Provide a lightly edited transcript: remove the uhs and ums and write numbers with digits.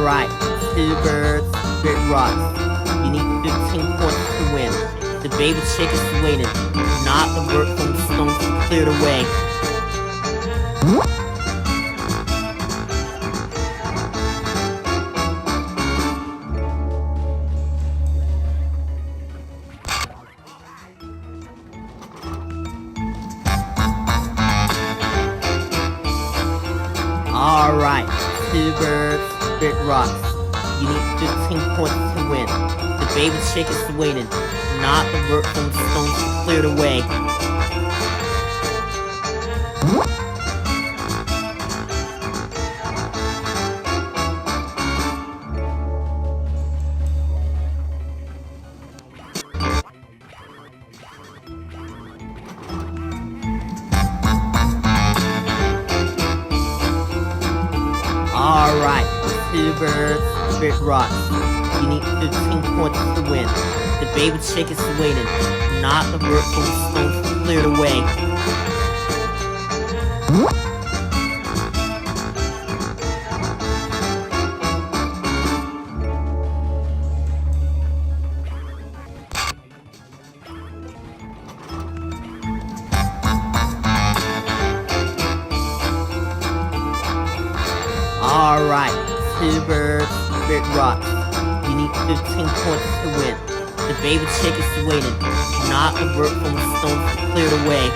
Alright, two birds, bit rocks. You need 15 points to win. The baby chick is waiting. Not the work from the stones cleared away. Alright, two birds, bit rocks. You need 15 points to win. The baby chick is waiting. Not the work from the stones cleared away. Alright, two birds, bit rocks. You need 15 points to win. The baby chick is waiting. Not the work from the stones cleared away. Alright, two birds, bit rocks. You need 15 points to win. The baby chick is waiting. Not the work from the stones cleared away.